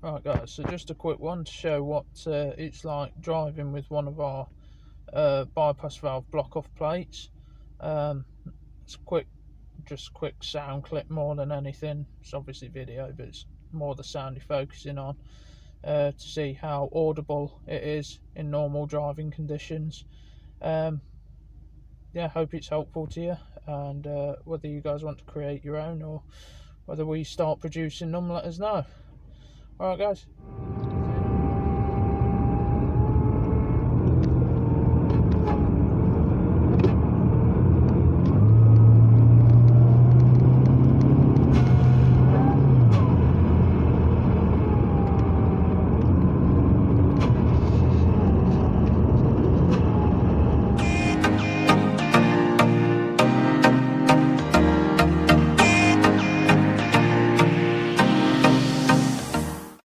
Right guys, so just a quick one to show what it's like driving with one of our bypass valve block-off plates. It's just a quick sound clip more than anything. It's obviously video, but it's more the sound you're focusing on to see how audible it is in normal driving conditions. Yeah, hope it's helpful to you, and whether you guys want to create your own or whether we start producing them, let us know. Alright guys.